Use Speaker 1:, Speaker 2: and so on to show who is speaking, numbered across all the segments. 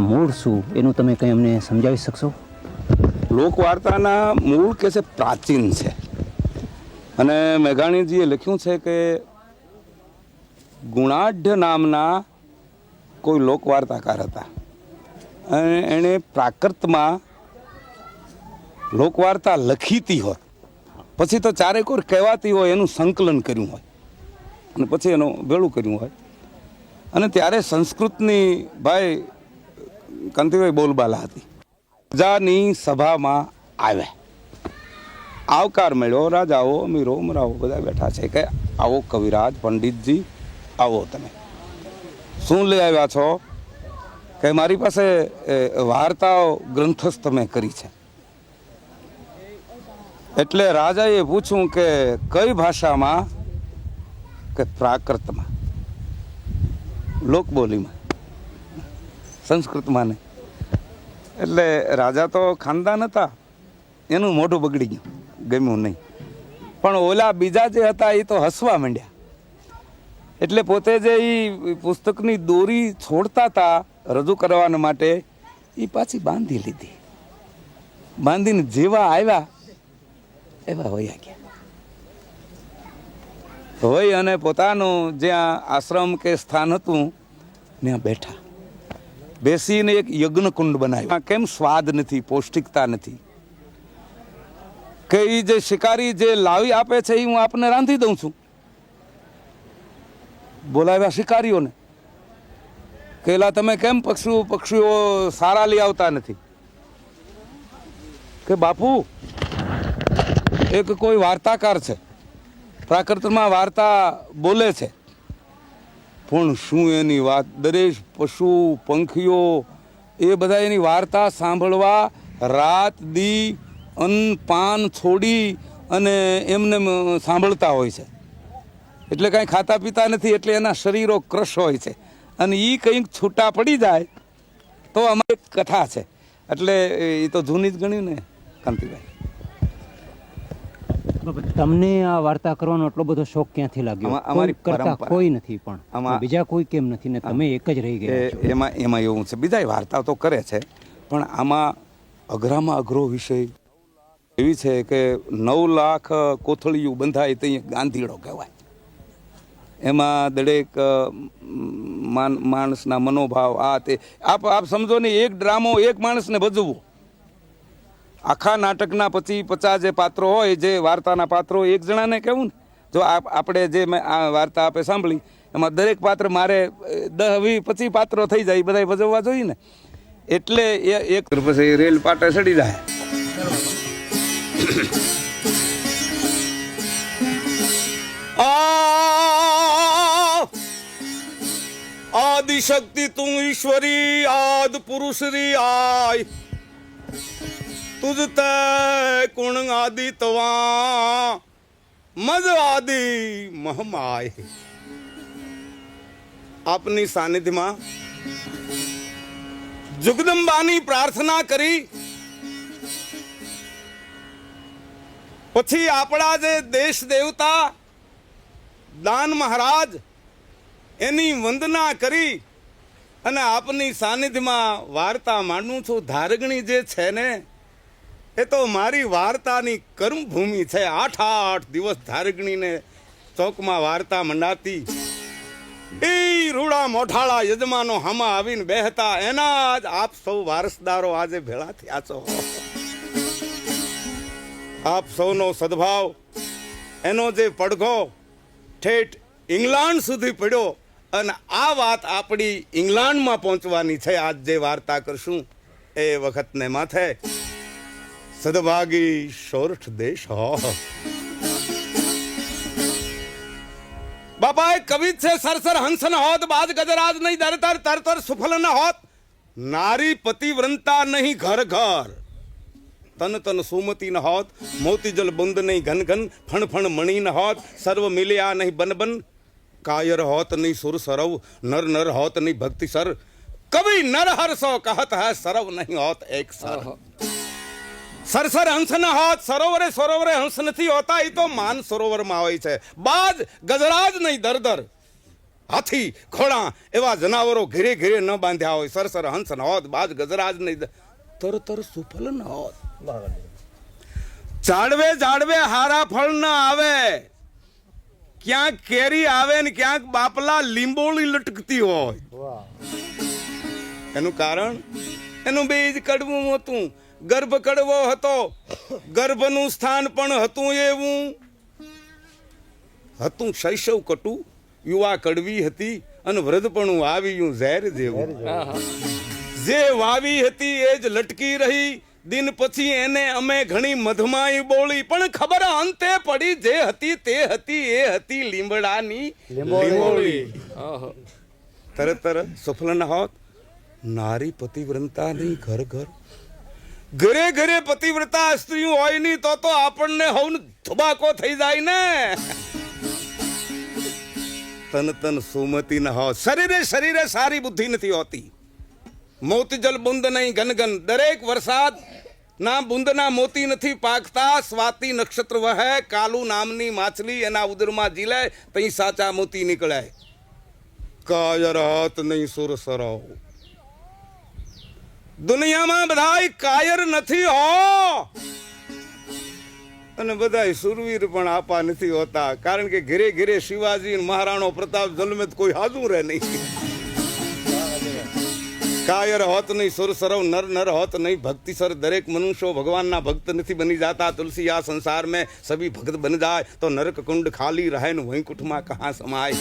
Speaker 1: મૂળ શું એનું તમે કંઈ અમને સમજાવી શકશો?
Speaker 2: લોકવાર્તાના મૂળ કે છે પ્રાચીન છે, અને મેઘાણીજીએ લખ્યું છે કે ગુણાઢ્ય નામના કોઈ લોકવાર્તાકાર હતા, અને એણે પ્રાકૃતમાં લોકવાર્તા લખીતી હોય, પછી તો ચારે કોર કહેવાતી હોય એનું સંકલન કર્યું હોય, અને પછી એનું ભેળું કર્યું હોય. અને ત્યારે સંસ્કૃતની ભાઈ કાંતિભાઈ બોલબાલા હતી. રાજાની સભામાં આવ્યા, આવકાર મળ્યો. રાજાઓ, અમીરો, ઉમરાઓ બધા બેઠા છે કે આવો કવિરાજ પંડિતજી, આવો. તમે શું લઈ આવ્યા છો? કે મારી પાસે વાર્તાઓ ગ્રંથસ્થ મેં કરી છે. એટલે રાજાએ પૂછ્યું કે કઈ ભાષામાં? કે પ્રાકૃતમાં, લોકબોલીમાં, સંસ્કૃતમાં નહીં. એટલે રાજા તો ખાનદાન હતા, એનું મોઢું બગડી ગયું, ગમ્યું નહીં. પણ ઓલા બીજા જે હતા એ તો હસવા માંડ્યા. એટલે પોતે જે એ પુસ્તકની દોરી છોડતા હતા રજૂ કરવા માટે, એ પાછી બાંધી લીધી. બાંધીને જેવા આવ્યા એવા વયા ગયા. હોય અને પોતાનું જ્યાં આશ્રમ કે સ્થાન હતું ત્યાં બેઠા. બેસીને એક યજ્ઞકુંડ બનાવ્યું. કેમ સ્વાદ નથી, પૌષ્ટિકતા નથી? કે એ જે શિકારી જે લાવી આપે છે એ હું આપને રાંધી દઉં છું. બોલાવ્યા શિકારીઓને, કેલા તમે કેમ પક્ષીઓ સારા લઈ આવતા નથી? કે બાપુ, એક કોઈ વાર્તાકાર છે, પ્રાકૃતમાં વાર્તા બોલે છે, પણ શું એની વાત, દરેક પશુ પંખીઓ એ બધા એની વાર્તા સાંભળવા રાત દી અન્ન પાન છોડી અને એમને સાંભળતા હોય છે. એટલે કાંઈ ખાતા પીતા નથી, એટલે એના શરીરો ક્રશ હોય છે. અને એ કંઈક છૂટા પડી જાય તો અમારી એક કથા છે. એટલે એ તો જૂની જ ગણ્યું ને કાંતિભાઈ.
Speaker 1: તમને આ વાર્તા કરવાનો એટલો બધો શોખ ક્યાંથી લાગ્યો?
Speaker 2: અમારી
Speaker 1: કરતા કોઈ નથી, પણ બીજા કોઈ કેમ નથી ને તમે એક જ રહી ગયા?
Speaker 2: એમાં એવું છે, બીજા વાર્તા તો કરે છે, પણ આમાં અઘરામાં અઘરો વિષય એવી છે કે 9 લાખ કોથળીયું બંધાય તો ગાંધીડો કહેવાય. એમાં દરેક માણસના મનોભાવ આ તે આપ સમજો ને, એક ડ્રામો એક માણસને ભજવવો. આખા નાટકના 50 જે પાત્રો હોય, જે વાર્તાના પાત્રો, એક જણાને કહેવું ને, જો આપણે જે આ વાર્તા આપે સાંભળી એમાં દરેક પાત્ર મારે 10, 20, 25 પાત્રો થઈ જાય, બધા ભજવવા જોઈએ ને. એટલે એક પછી રેલ પાટે ચડી જાય. આદિશક્તિ તું ઈશ્વરી, આદ પુરુષરી આય, તુજ તે કુણ આદિ તવા, મજ આદિ મહમાય. આપની સાનિધ્યમાં જગદંબાની પ્રાર્થના કરી પછી આપણા જે દેશ દેવતા દાન મહારાજ એની વંદના કરી અને આપની સાનિધ્યમાં વાર્તા માંડું છું. ધારગણી જે છે ને, એ તો મારી વાર્તાની કર્મભૂમિ છે. 8 દિવસ ધારગણીને ચોકમાં વાર્તા મંડાતી. એ રૂડા મોઠાળા યજમાનો હામાં આવીને બેહતા. એના જ આપ સૌ વારસદારો આજે ભેળા થયા છો. આપ સૌનો સદભાવ, એનો જે પડઘો ઠેઠ ઇંગ્લેન્ડ સુધી પડ્યો, અને આ વાત આપણી ઇંગ્લેન્ડમાં પહોંચવાની છે. આજ જે વાર્તા કરશું એ વખતને માથે સદભાગી સોરઠ દેશ હો. બાપા એક કવિ છે, સરસર હંસ ન હોત, બાજ ગજરાજ નહીં દરતર, તરતર સુફલ ન હોત, નારી પતિવ્રંતા નહીં ઘર ઘર, તન તન સુમતી ન હોત, મોતી જલ બુંદ નહીં ઘન ઘન, ફણ ફણ મણી ન હોત, સર્વ મિલ્યા નહીં બન બન, કાયર હોત નહીં સુર સરવ, નર નર હોત નહીં ભક્તિ સર, કવિ નર હર્ષો કહત હૈ સરવ નહીં હોત એક સર. સરસર હંસ ન હોત, સરોવરે હંસ નથી હોતા, એ તો માન સરોવરમાં હોય છે. બાજ ગજરાજ નહીં દર દર, હાથી ઘોડા એવા જનાવરો ઘેરે ઘેરે ન બાંધ્યા હોય, સરસર હંસ ન હોત, બાજ ગજરાજ નહીં, તર સુફલ ન હોત, ઝાડવે ઝાડવે હારા ફળ ન આવે, ક્યાંક કેરી આવે ને ક્યાંક બાપલા લીંબોળી લટકતી હોય. એનું કારણ એનું બીજ કડવું હતું, ગર્ભ કડવો હતો, ગર્ભનું સ્થાન પણ હતું એવું હતું. શૈશવ કટુ, યુવા કડવી હતી, અને વૃદ્ધપણું આવ્યું ઝેર જેવું. જે વાવી હતી એ જ લટકી રહી, દિન પછી એને અમે ઘણી મધમાઈ બોલી, પણ ખબર અંતે પડી જે હતી તે હતી, એ હતી લીમડાની લીંબોળી. તરત સફળ ન હોત, નારી પતિવ્રતા નહીં ઘર ઘર, ઘરે ઘરે પતિવ્રતા સ્ત્રીઓ હોય નહીં તો આપણને હવન ધબાકો થઈ જાય ને. તન તન સુમતી ન હોત, શરીરે શરીરે સારી બુદ્ધિ નથી હોતી. મોતી જલ બુંદ નહીં ઘન ઘન, દરેક વરસાદ ના બુંદના મોતી નથી પાકતા. સ્વાતિ નક્ષત્ર વહે, કાલુ નામની માછલી એના ઉદરમાં જીલે, તઈ સાચા મોતી નીકળે. કાયર હાથ નહીં સુર સરાવ, દુનિયામાં બધાય કાયર નથી હો, અને બધાય સુરવીર પણ આપા નથી હોતા. કારણ કે ઘરે ઘરે શિવાજી મહારાણો પ્રતાપ જન્મે કોઈ હાજુ રહે નહીં. કાયર હોત નહીં સુર સરવ, નર નર હોત નહીં ભક્તિ સર. દરેક મનુષ્યો ભગવાનના ભક્ત નથી બની જાતા. તુલસી આ સંસાર में सभी भक्त बन जाए तो नरक कुंड खाली रहे न वैकुंठ में कहाँ समाए.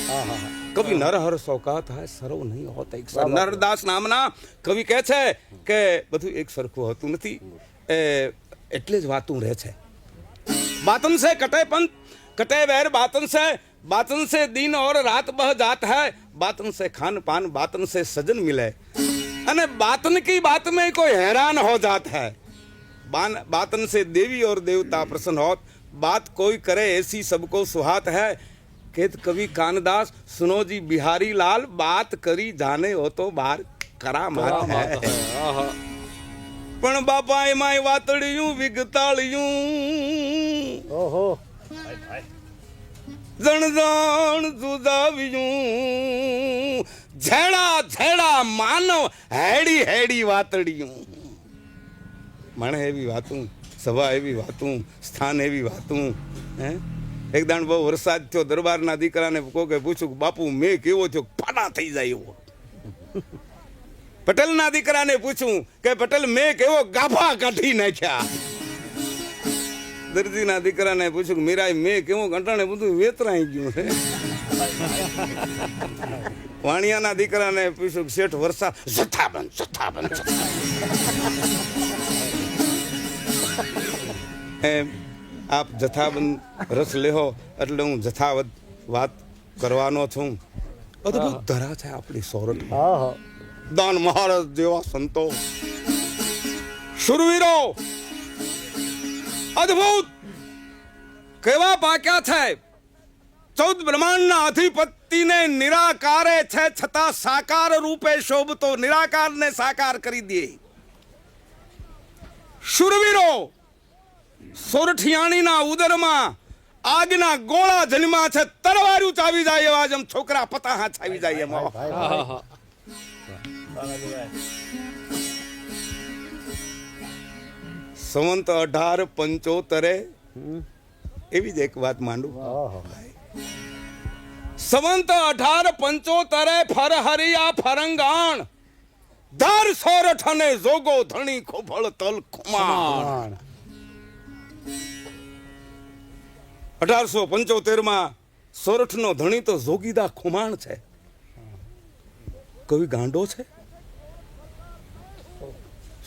Speaker 2: कभी नरहर सौकात है સરવ નહીં હોત એક સર. નરદાસ નામના કવિ કહે છે કે બધું એક સરખું હોતું નથી, એટલે જ વાતું રહે છે. बातन से कटे पंथ कटे वैर, बातन से दिन और रात बह जात है, बातन से खान पान, बातन से सजन मिले, अने बातन की बात में कोई हैरान हो जात है. बातन से देवी और देवता प्रसन्न होत, बात कोई करे ऐसी सबको सुहात है. कहत कवि कानदास, सुनो जी बिहारी लाल, बात करी जाने हो तो बार करा मात है. પણ બાપા એમાં વાતળિયું વિગતાળિયું, જણ જણ જુદાવ્યું, ઝેડા ઝેડા માનવ હેડી હેડી વાતળિયું. મણ એવી વાતું, સભા એવી વાતું, સ્થાન એવી વાતું. એક દાણ બહુ વરસાદ થયો, દરબારના દીકરાને કોકે પૂછ્યું બાપુ મેં કેવો થયો, ફાટા થઈ જાય એવો. પટેલના દીકરાને પૂછ્યું કે પટેલ મેં કેવો, ગાભા કાઢી નાખ્યા. દરજીના દીકરાને પૂછ્યું મીરાય મેં કેવો, કંટાણે બધું વેતરાઈ ગયું છે. વાણિયાના દીકરાને પૂછ્યું શેઠ વરસાદ, જથ્થાબંધ જથ્થાબંધ. એમ આપ જથ્થાબંધ રસ લેહો એટલે હું જથ્થાવત વાત કરવાનો છું. અદભુત ધરા છે આપણી સોરઠ. દાન મહારાજ જેવા સંતો, શુરવીરો અદ્ભુત કેવા પાક્યા છે. 14 બ્રહ્માંડના અધિપતિને નિરાકારે છે, છતાં સાકાર રૂપે શોભતો નિરાકારને સાકાર કરી દે. શુરવીરો સોરઠિયાણીના ઉદરમાં આગના ગોળા જન્મા છે, તરવારું ચાવી જાય એવા જેમ છોકરા પતાહા ચાવી જાય એમ. સંવંત 1875 એવી જ એક વાત માંડું. સંવંત 1875 ફરહરિયા ફરંગાણ, ધર સોરઠ અને જોગો ધણી ખોભળ તલ ખુમાણ. 1875 સોરઠનો ધણી તો જોગીદા ખુમાણ છે. કવિ ગાંડો છે.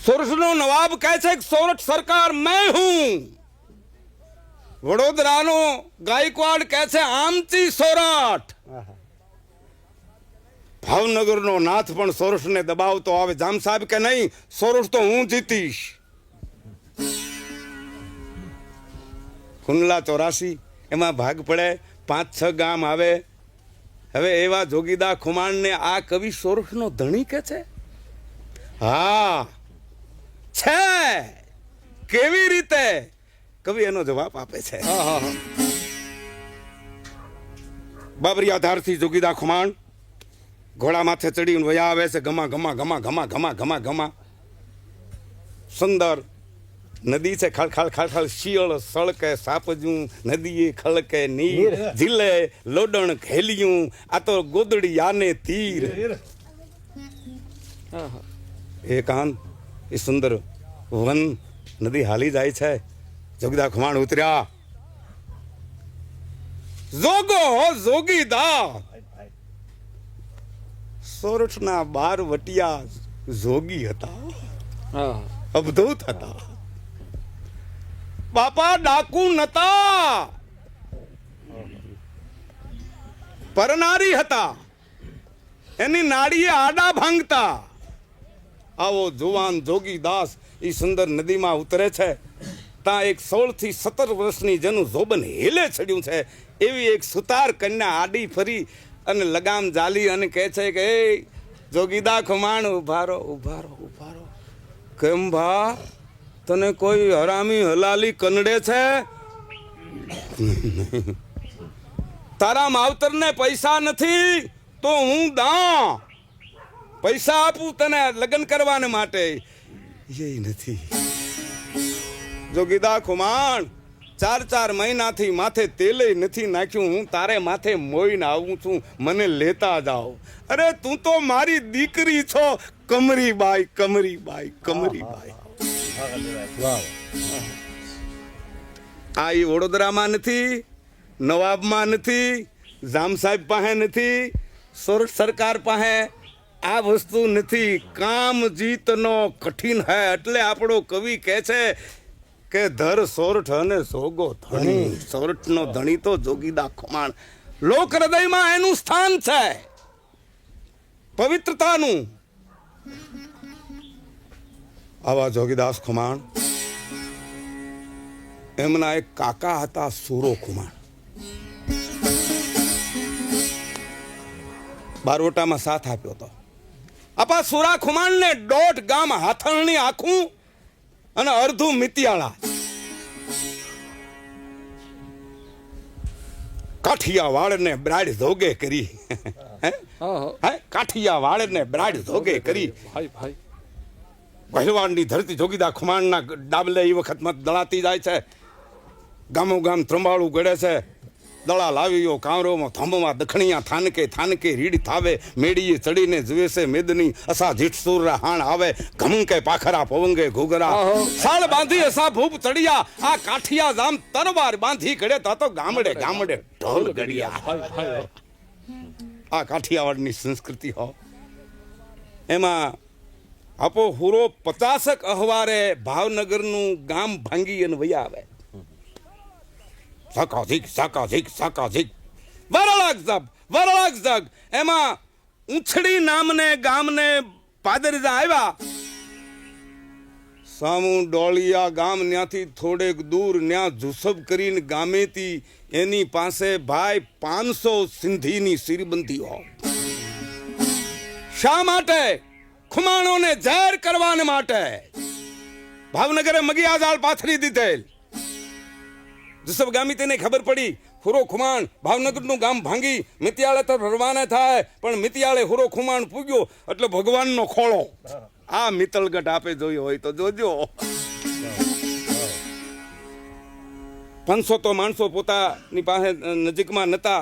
Speaker 2: સોરઠનો નવાબ કહે છે કે સોરઠ સરકાર મેં હું. વડોદરાનો ગાયકવાડ કહે છે આમચી સોરઠ. ભાવનગરનો નાથ પણ સોરઠને દબાવતો આવે. જામ સાહેબ કે નહીં, સોરઠ તો હું જીતીશ. કુંડલા 84 એમાં ભાગ પડે, 5-6 ગામ આવે. હવે એવા જોગીદા ખુમાણને આ કવિ સોરઠનો ધણી કે છે. હા છે. કેવી રીતે? કવિ એનો જવાબ આપે છે. બાબરિયા ધારથી જોગીદા ખુમાણ ઘોડા માથે ચડીને વયા આવે છે, ઘમા ઘમા ઘમા ઘમા ઘમા ઘમા ઘમા. સુંદર નદી છે, ખળખળ ખળખળ શિયળ સળકે સાપજું, નદીએ ખળકે નીર, ઝીલે લોડણ ઘેલિયું, આ તો ગોદડી આને તીર. એ કાન એ સુંદર વન નદી હાલી જાય છે. જોગીદા ખુમાણ ઉતર્યા. જોગો જોગીદા સોરઠના 12 વટિયા જોગી હતા, અબધૂત હતા. બાપા ડાકુ નતા, પરનારી હતા. એની નાડીએ આડા ભાંગતા. આવો જુવાન જોગીદાસ એ સુંદર નદીમાં ઉતરે છે. ત્યાં એક 16 થી 17 વર્ષની જેનું જોબન હેલે ચડ્યું છે એવી એક સુતાર કન્યા આડી ફરી અને લગામ જાલી અને કહે છે કે એ જોગીદા ખુમાણ ઉભારો ઉભારો ઉભારો. કેમ ભા, તને કોઈ હરામી હલાલી કનડે છે? તારા માવતરને પૈસા નથી તો હું દા પૈસા આપું તને લગ્ન કરવાને માટે. એ નથી. જોગીદા ખુમાણ 4 મહિનાથી માથે તેલે નથી નાખ્યું. હું તારે માથે મોઈને આવું છું, મને લેતા જાઓ. અરે તું તો મારી દીકરી છો, કમરીબાઈ કમરીબાઈ કમરીબાઈ. આ એ વડોદરામાં નથી, નવાબમાં નથી, જામ સાહેબ પાસે નથી, સોરઠ સરકાર પાસે આ વસ્તુ નથી. કામ જીતનો કઠિન હે. એટલે આપણો કવિ કહે છે કે ધર સોરઠ અને સોગો ધણી. સોરઠનો ધણી તો જોગીદા ખુમાણ. લોક હૃદયમાં એનું સ્થાન છે, પવિત્રતાનું. આવા જોગીદાસ ખુમાણ. એમના એક કાકા હતા સુરો ખુમાણ. બારવટામાં સાથ આપ્યો હતો. આપા સુરા ખુમાણને 1.5 ગામ હાથણની આખું અને અડધું મિતિયાળા. કાઠિયાવાડને બ્રાડ ધોગે કરી. કાઠિયાવાડને બ્રાડ ધોગે કરી. પહેલવાનની ધરતી જોગીદા ખુમાણના ડાબલે એ વખતમાં દળાતી જાય છે. ગામો ગામ ત્રંબાળું ગળે છે. દળા લાવ્યો કાંવરોમાં થાંભમાં દખણિયા થાનકે થાનકે રીડ થાવે. મેડીએ ચડીને જુએ છે મેદની અસા જીઠ સુરા હાણ આવે. ઘમકે પાખરા પવંગે ઘુઘરા સાળ બાંધી અસા ભૂપ ચડિયા. આ કાઠિયા જામ તરવાર બાંધી ગળે તા તો ગામડે ગામડે ઢોલ ગડિયા. આ કાઠિયાવાડની સંસ્કૃતિ હો. એમાં આપો હુરો 50 અહવારે ભાવનગરનું ગામ ભાંગી અને વયા આવે. સાકાઝીક સાકાઝીક સાકાઝીક વરળક જગ. એમાં ઉંછડી નામને ગામને પાદરજા આવ્યા. સામુ ડોળિયા ગામ ન્યાથી થોડેક દૂર ન્યા જુસબ કરીને ગામેથી એની પાસે ભાઈ 500 સિંધીની સીરબંધી હો. શા માટે? ખુમાણોને જાહેર કરવાને માટે. ભાવનગરે મગિયા જાળ પાથરી દીધેલ. જુસબ ગામી તેને ખબર પડી હુરો ખુમાણ ભાવનગરનું ગામ ભાંગી મિતિયાળે તો રવાના થાય. પણ મિતિયાળે હુરો ખુમાણ પૂગ્યો એટલે ભગવાનનો ખોળો. આ મિત્તલગઢ આપે જોયો હોય તો જોજો. 500 તો માણસો પોતાની પાસે નજીકમાં નતા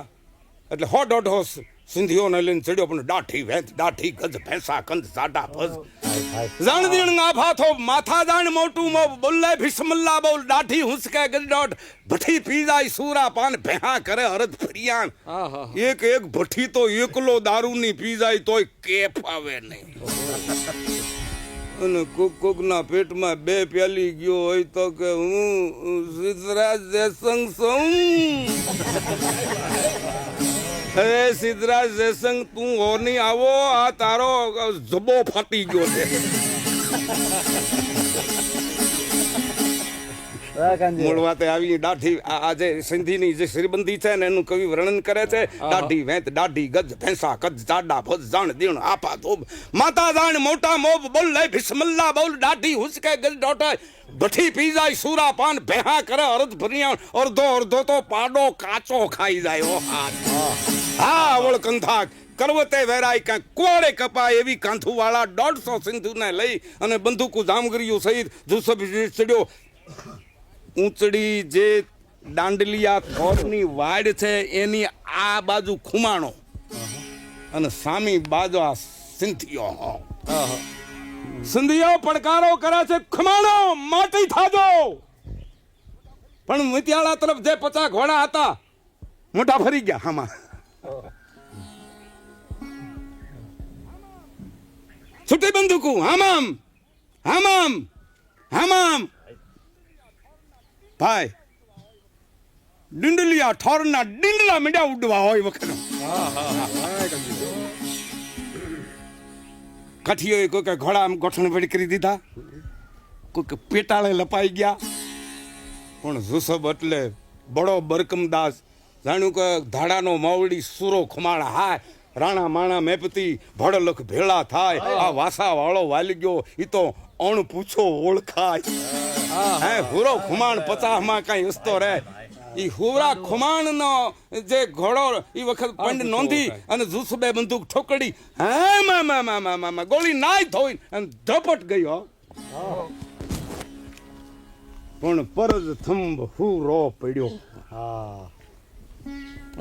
Speaker 2: એટલે 100-150 સિંધીઓને લઈને ચડ્યો. પણ દાઠી વેચ દાઠી ગજ ભેંસા કંદ સાડા ભજ જાણ દીણ આફાથો માથા જાણ મોટું મો બોલે ભિસમલ્લા બોલ દાઠી હુંસકે ગડોટ ભઠી પી જાય સૂરા પાન ભેહા કરે અરદ ફરિયાણ. એક ભઠ્ઠી તો એકલો દારૂની પી જાય તોય કેફ આવે નહીં. અને કોકના પેટમાં 2 પ્યાલી ગયો હોય તો કે હું સિદ્ધરાજ જયસંગ છું. અરે સિદ્ધરાજ જયસંગ તું હોની આવો. આ તારો જબો ફાટી ગયો છે. મૂળ વાતે આવી દાઢી. આ જે સિંધીની જે શ્રીબંધી છે ને એનું કવિ વર્ણન કરે છે. દાઢી વેત દાઢી ગજ ભેંસા કજ જાડા ભજ જાણ દીણ આપા ધોબ માતા જાણ મોટા મોબ બોલ લે બિસ્મિલ્લાહ બોલ દાઢી હુસકે ગજ ડોટા ભઠી પી જાય સૂરા પાન ભેહા કરે અરદ ભરિયાણ અડધો તો પાડો કાચો ખાઈ જાય. ઓ હા આવળ કંથા કરવતે વેરાય કાંઈ કુવાડે કપાય એવી કાંથુવાળા 150 સિંધુને લઈ અને બંદૂકો જામગરીઓ સહિત જુસબ ચડ્યો. ઊંચડી જે દાંડલિયા થોરની વાડ છે એની આ બાજુ ખુમાણો અને સામી બાજુ આ સિંધિયો. સિંધિયો પડકારો કરે છે, ખુમાણો માટી થાજો. પણ મિતિયાળા તરફ જે 50 ઘોડા હતા મોટા ફરી ગયા. આમાં છૂટી બંદૂકો હામામ હામામ હામામ. ભાઈ ડીંડલિયા ઠોરના ડીંડલા મીંડા ઉડવા હોય વખત કાઠીઓએ કોઈ ઘોડા ગોઠણ વળી કરી દીધા, કોઈ પેટાળે લપાઈ ગયા. પણ જુસબ એટલે બડો બરકમદાસ જાણ્યું કે ધાડાનો માવડી સુરો ખમાડા હાય રાણા માણા મેપતી ભડલખ ભેળા થાય. આ વાસા વાળો વાલી ગયો ઈ તો અણ પૂછો ઓળખાય. હે હુરો ખુમાણ 50 માં કઈ હસતો રહે. ઈ હુરા ખુમાણ નો જે ઘોડો ઈ વખત પંડ નોંધી અને જુસબે બંદૂક ઠોકડી. હા મા ગોળી નાય થોઈ અને ધપટ ગયો. પણ પરજ થંભ હુરો પડ્યો.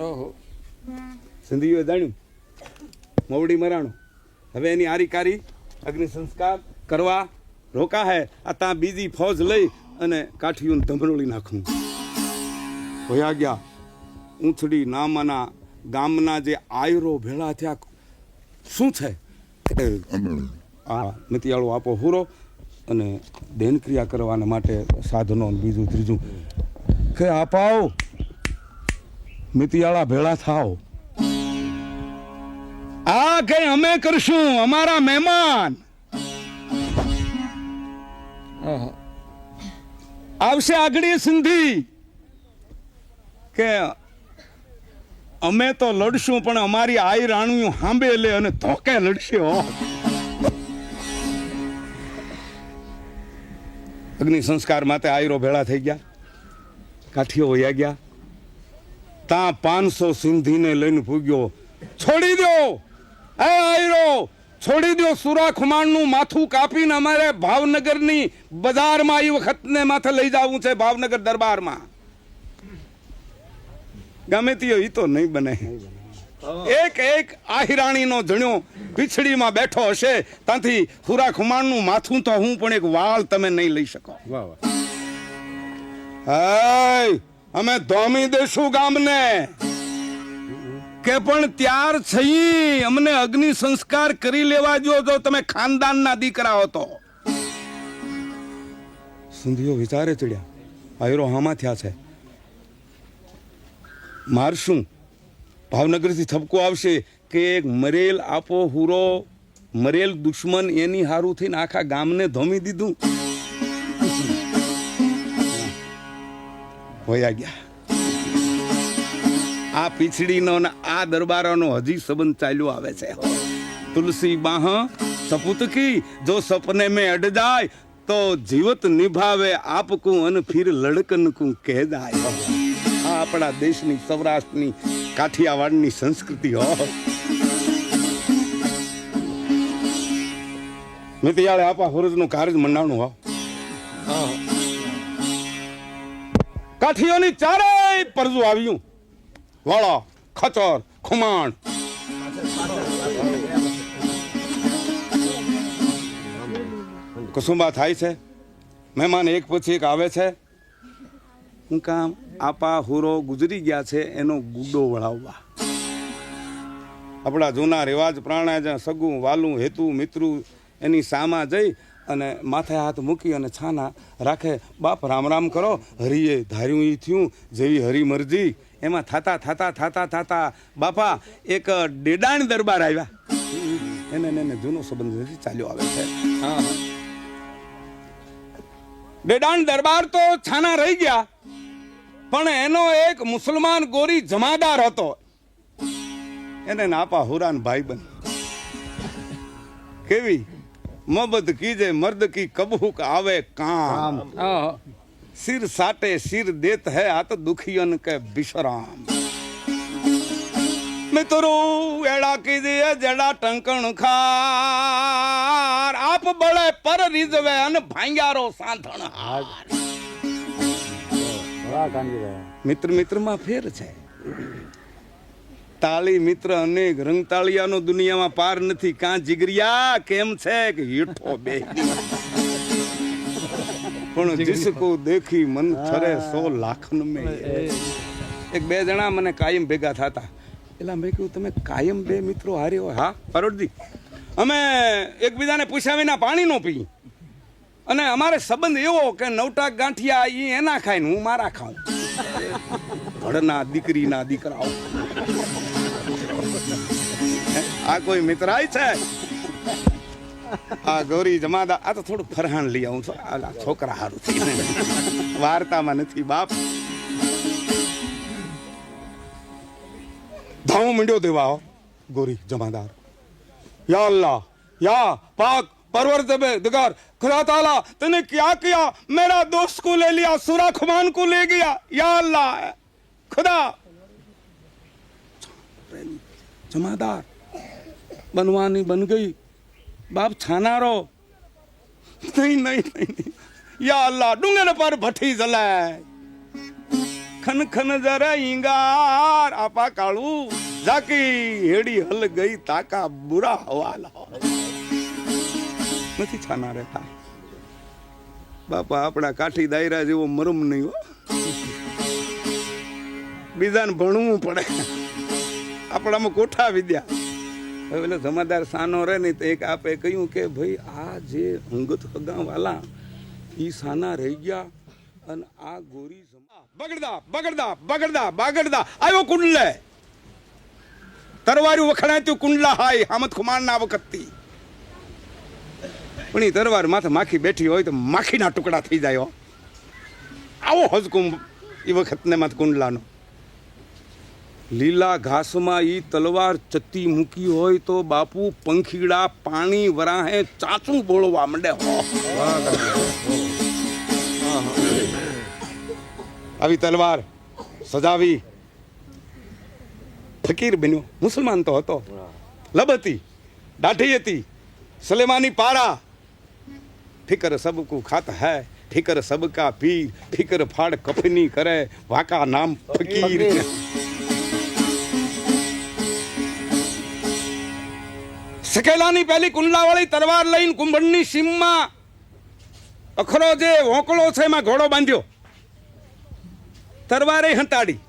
Speaker 2: ઓહો સિંધીઓ જાણ્યું મોવડી મરાણું. હવે એની આરીકારી અગ્નિ સંસ્કાર કરવા રોકા હે. આ ત્યાં બીજી ફૌજ લઈ અને કાઠીઓને ધમરોળી નાખવું. હોયા ગયા. ઊંચડી નામના ગામના જે આયરો ભેળા થયા. શું છે આ મિતિયાળો આપો હુરો અને દેનક્રિયા કરવાના માટે સાધનો બીજું ત્રીજું કે આપાઓ મિતિયાળા ભેળા થાવ. આ કઈ અમે કરશું, અમારા મહેમાન આવશે આગળી સિંધી કે અમે તો લડશું પણ અમારી આઈ રાણીઓ હાંબે લે અને ધોકે લડશે. અગ્નિ સંસ્કાર માટે આયરો ભેળા થઈ ગયા. કાઠીઓ વયા ગયા. ત્યાં 500 સિંધીને લઈને ભૂગ્યો. છોડી દો એ આયરો, છોડી દો. સુરા ખુમાણનું માથું કાપીને અમારે ભાવનગરની બજારમાં એ વખતને માથે લઈ જવું છે. ભાવનગર દરબારમાં ગમે તે ઈ તો નહીં બને. એક આહિરાણીનો જણ્યો પીછડીમાં બેઠો હશે. ત્યાંથી હુરા ખુમાણનું માથું તો હું પણ એક વાળ તમે નહીં લઈ શકો. અમે ધોમી દેશું ગામને કે પણ ત્યાર છઈ અમને અગ્નિ સંસ્કાર કરી લેવા જો તમે ખાનદાનના દીકરા હો તો. સિંધીઓ વિચારે ચડ્યા. આયરો હામાં થયા છે. મારશું ભાવનગરથી થપકો આવશે કે એક મરેલ આપો હુરો મરેલ દુશ્મન એની હારું થઈને આખા ગામને ધોમી દીધું. હોયા ગયા. આ પીછડીનો ને આ દરબારોનો હજી સંબંધ ચાલ્યો આવે છે. તુલસી બાહ સપૂત કી જો સપને में अड़ जाए तो जीवत निभावे आपको अन फिर लड़कन को कह जाए. આ આપણા દેશની સૌરાષ્ટ્રની કાઠિયાવાડની સંસ્કૃતિ હો. મિતિયાળે આપા હુરજનું કાર્ય મંડાણું હો. કાઠીઓની ચારેય પરજુ આવ્યું. વાળો ખચર ખુમાણ કુસુંબા થાય છે. મહેમાન એક પછી એક આવે છે. હું કામ આપા હુરો ગુજરી ગયા છે એનો ગુડો વળાવવા. આપણા જૂના રિવાજ પ્રાણા જ્યાં સગું વાલું હેતું મિત્રું એની સામા જઈ અને માથે હાથ મૂકી અને છાના રાખે. બાપ રામ રામ કરો. હરિએ ધાર્યું ઈ થયું જેવી હરી મરજી. એમાં થાતા બાપા એક ડેડાણ દરબાર આવ્યા. એને જૂનો સંબંધ ચાલ્યો આવે છે. ડેડાણ દરબાર તો છાના રહી ગયા પણ એનો એક મુસલમાન ગોરી જમાદાર હતો. એને નાપા હુરાન ભાઈબંધ. કેવી મોહબ્બત કીજે મર્દ કી કબૂક આવે કામ. सिर साटे सिर देत है आत दुखियन के विश्राम. મિત્રો એડા કીધી જડા ટંકણ ખાર આપ બળે પર રીઝવે અને ભાંગ્યારો સાંધણ હાર. મિત્ર મિત્રમાં ફેર છે. તાળી મિત્ર અનેક રંગતાળિયાનો દુનિયામાં પાર નથી. કાં જીગરિયા કેમ છે કે હીઠો બે પણ જીસકો દેખી મન થરે 100 લાખન મે. એક બે જણા મને કાયમ ભેગા થતા. એટલે મેં કહ્યું તમે કાયમ બે મિત્રો હારે હોય? હા પરોડજી, અમે એકબીજાને પૂછ્યા વિના પાણી નો પી અને અમારે સંબંધ એવો કે 9 ટાક ગાંઠિયા ઈ એના ખાય ને હું મારા ખાઉં. ભણના દીકરીના દીકરાઓ આ કોઈ મિત્રાય છે? આ ગૌરી જમાદાર આ તો થોડું ફરહાણ લઈ આવું છું. આ છોકરા હારું થઈ વાર્તામાં નથી બાપ. धाव मंडियो देवा गोरी जमादार. या अल्लाह या पाक परवरदिगार खुदा ताला तूने क्या किया? मेरा दोस्त को ले लिया, सुरा खुमान को ले गया. या अल्लाह खुदा. जमादार बनवानी बन गई बाप छानारो. नहीं नहीं नहीं, नहीं. या अल्लाह डूंगर पर भट्टी जलाए खन खन जरा इंगार आपा काळू जाकी हेडी हल गई ताका बुरा हवाला. નથી છાના રહેતા બાપા. આપણા કાઠી દાયરા જેવો મરમ નહીં હો. બીજાને ભણવું પડે, આપણામાં કોઠા વિદ્યા. હવે એટલે જમાદાર સાનો રહે ને તો એક આપે કહ્યું કે ભાઈ આ જે અંગત હગા વાલા ઈ સાના રહી ગયા અને આ ગોરી બગડદા બગડદા બગડદા બગડદા આવ્યો કુંડલે. તરવાર્યું વખણાતું કુંડલા હાય હામદ ખુમાનના વખતથી. પણ એ તરવાર માથે માખી બેઠી હોય તો માખીના ટુકડા થઈ જાય. આવો હજકુમ એ વખતને માથે કુંડલાનો. લીલા ઘાસમાં ઈ તલવાર ચત્તી મૂકી હોય તો બાપુ પંખીડા પાણી વરાહે ચાચું બોળવા માંડે. આવી તલવાર સજાવી ફકીર બન્યો. મુસલમાન તો હતો, લબ હતી, દાઢી હતી, સલેમાની પારા. ફિકર સબકુ ખાત હૈ, ફિકર સબકા પીર, ફિકર ફાડ કફની કરે વાકા નામ ફકીર. સકેલાની પહેલી કુંડલાવાળી તલવાર લઈને કુંભણની સીમમાં અખરો જે હોકળો છે એમાં ઘોડો બાંધ્યો. તરવારે હંતાડી.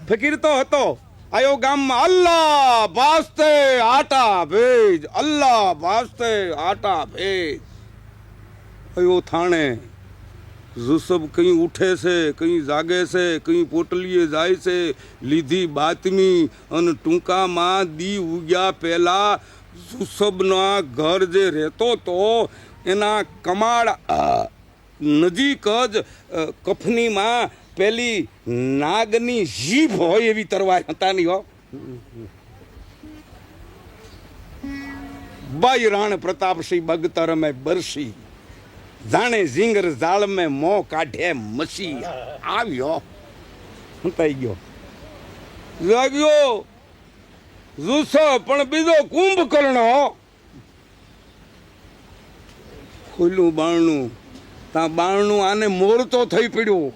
Speaker 2: ફકીર તો હતો. આયો ગામમાં અલ્લાહ વાસ્તે આટા ભેજ, અલ્લાહ વાસ્તે આટા ભેજ. આયો થાણે યુસુફ કઈ ઉઠે છે, કઈ જાગે છે, કઈ પોટલીએ જાય છે. લીધી બાતમી અને ટૂંકામાં દી ઉગ્યા પહેલા યુસુફના ઘર જે રહેતો તો એના કમાડ નજીક જ કફનીમાં પેલી નાગની જીભ હોય એવી તરવાર હતા ની હો. બાઈ રાણ પ્રતાપસિંહ બગતર મેં બરસી, જાણે ઝીંગર જાળ મેં મો કાઢે મસી. આવ્યો હંતાઈ ગયો, જાગ્યો યુસુફ પણ બીજો કુંભકર્ણ. ખોલ્યું બારણું, ત્યાં બારણું આને મોરતો થઈ પડ્યો,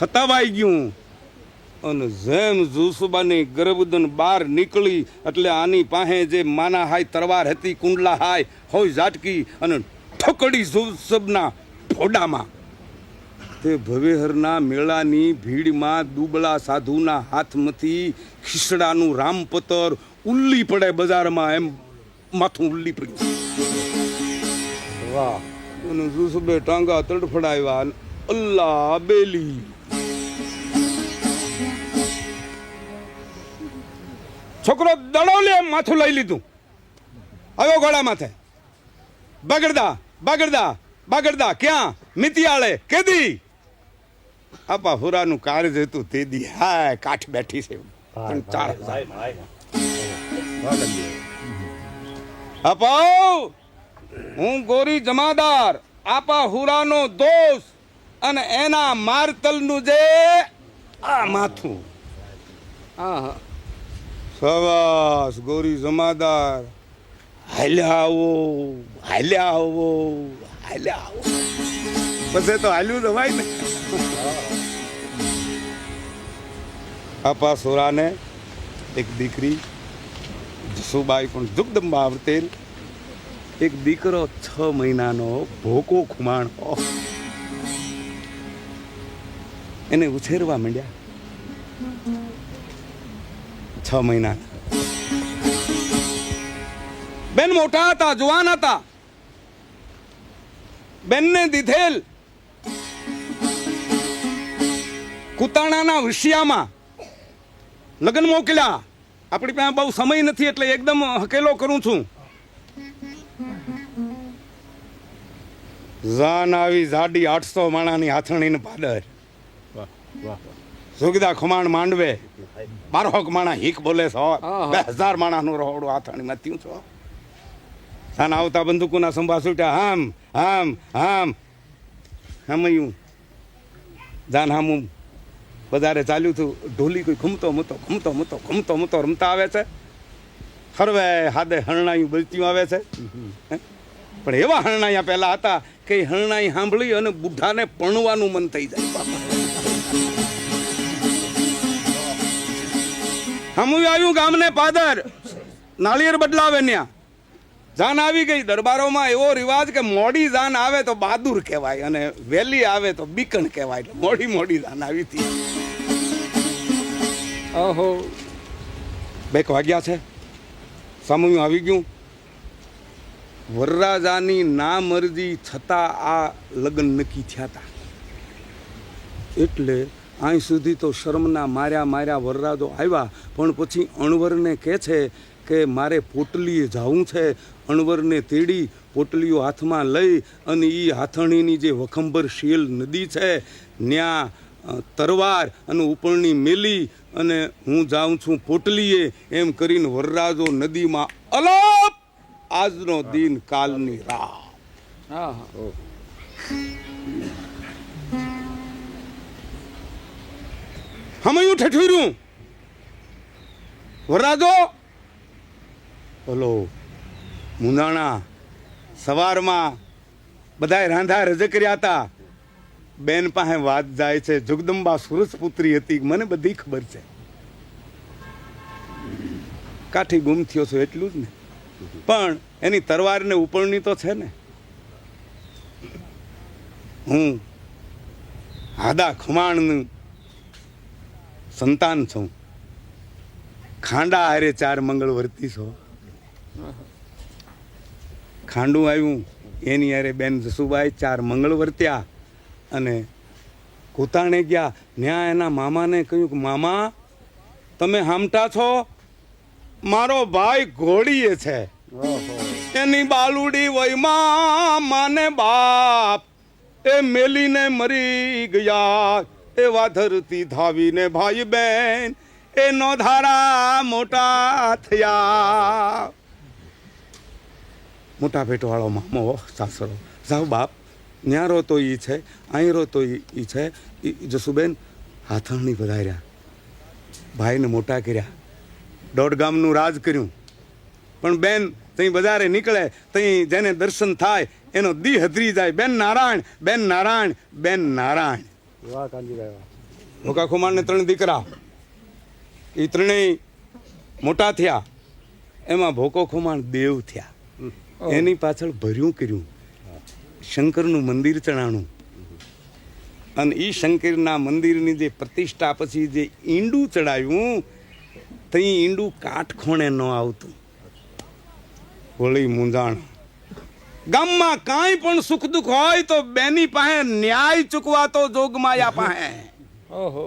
Speaker 2: હતાવાઈ ગયું. અને જેમ જુસુબાની ગરબદન બહાર નીકળી એટલે આની પાસે જે માના હાય તરવાર હતી, કુંડલા હાય હોય ઝાટકી અને ઠોકડી જુસબના ઠોડામાં. તે ભવેહરના મેળાની ભીડમાં દુબળા સાધુના હાથમાંથી ખીસડાનું રામપતર ઉલ્લી પડે બજારમાં, એમ માથું ઉલ્લી પડ્યું. વાહ. અને જુસબે ટાંગા તડફડાવ્યા. અલ્લાહ બેલી. છોકરો દડોલે માથું લઈ લીધું, આવ્યો ઘોડા માથે. બગડદા બગડદા બગડદા ક્યાં? મિતિયાળે કેદી? આપા હુરાનું કાર્ય હતું તે દી. હાય કાઠ બેઠી છે. આપા હું ગોરી જમાદાર, આપા હુરાનો દોસ્ત અને એના મારતલનું જે આ માથું. સવાસ ગોરી જમાદાર, હાલ્યા આવો, હાલ્યા આવો, હાલ્યા આવો. પછી તો હાલ્યું જવાય ને. આપા સોરાને એક દીકરી જસુબાઈ પણ જગદંબા આવતેલ, એક દીકરો 6 મહિનાનો ભોકો ખુમાણ. એને ઉછેરવા માંડ્યા 6 મહિના. બેન મોટા હતા, જુવાન હતા. બેનને દીધેલ કુતાણાના વિષયામાં લગ્ન મોકલ્યા. આપણી પાસે બહુ સમય નથી એટલે એકદમ હકેલો કરું છું. જાન આવી જાડી 800 માણાની હાથણીને પાદર. સુગીદા ખુમાણ માંડવે 12 માણા હીક બોલે છો. 2000 માણાનું રહોડું હાથણીમાં થયું છો. સાન આવતા બંદૂકોના સંભા છૂટ્યા. હામ હામ હામ હમયું જાન હામું બજારે ચાલ્યું હતું. ઢોલી કોઈ ઘૂમતો મૂતો ઘૂમતો મૂતો ઘૂમતો મૂતો રમતા આવે છે. ફરવે હાદે હરણાયું બળતીયું આવે છે. પણ એવા હરણાયા પહેલા હતા કે હરણાઈ સાંભળી અને બુઢાને પરણવાનું મન થઈ જાય. હમું આવ્યું ગામને પાદર, નાળિયેર બદલાવે ન્યા. જાન આવી ગઈ. દરબારોમાં એવો રિવાજ કે મોડી જાન આવે તો બહાદુર કહેવાય અને વહેલી આવે તો બીકણ કહેવાય. એટલે મોડી મોડી જાન આવી હતી. ઓહો 2 વાગ્યા છે. સામું આવી ગયું. વરરાજાની ના મરજી છતાં આ લગ્ન નક્કી થયા હતા. એટલે અહીં સુધી તો શરમના માર્યા વરરાજો આવ્યા. પણ પછી અણવરને કહે છે કે મારે પોટલીએ જવું છે. અણવરને તેડી પોટલીઓ હાથમાં લઈ અને એ હાથણીની જે વખંબર શેલ નદી છે ત્યાં તરવાર અને ઉપરની મેલી અને હું જાઉં છું પોટલીએ એમ કરીને વરરાજો નદીમાં અલપ. આજનો દિન કાલની રાત. હમયું ઠઠુર્યું. વરરાજો બોલો મુંદાણા સવારમાં બધાએ રાંધા રજ કર્યા હતા. બેન પાસે વાત જાય છે. જગદંબા સુરજપુત્રી હતી, મને બધી ખબર છે. કાઠી ગુમ થયો છો એટલું જ ને, પણ એની તરવારને ઉપરની તો છે ને. હું હાદા ખુમાણનું સંતાન છું. ખાંડા હારે 4 મંગળ વર્તી છો. ખાંડું આવ્યું એની હારે બેન જસુબાઈ 4 મંગળ વર્ત્યા અને કુતાણે ગયા. ન્યા એના મામાને કહ્યું કે મામા તમે હામટા છો, મારો ભાઈ ઘોડીએ છે. એની બાલુડી વયમાં માને બાપ એ મેલીને મરી ગયા. એવા ધરતી ધાવીને ભાઈ બેન એનો ધારા મોટા થયા. મોટા પેટવાળો મામો સાસરો જાઓ બાપ, ન્યા રો તો ઈ છે, અહીં રો તો ઈ છે. જસુબેન હાથણની વધાર્યા, ભાઈને મોટા કર્યા, 1.5 ગામનું રાજ કર્યું. પણ બેન તઈ બજારે નીકળે તઈ જેને દર્શન થાય એનો દી હધરી જાય. બેન નારાયણ, બેન નારાયણ, બેન નારાયણ. ભોકા ખુમાણને 3 દીકરા, એ 3 મોટા થયા. એમાં ભોકો ખુમાણ દેવ થયા. એની પાછળ ભર્યું કર્યું, શંકરનું મંદિર ચણાણું. અને એ શંકરના મંદિરની જે પ્રતિષ્ઠા પછી જે ઈંડું ચડાવ્યું તઈ ઈંડું કાટખોણે ન આવતું. હોળી મૂંઝાણ. ગામમાં કાંઈ પણ સુખ દુઃખ હોય તો બેની પાસે ન્યાય ચૂકવાતો જોગમાયા પાસે. ઓહો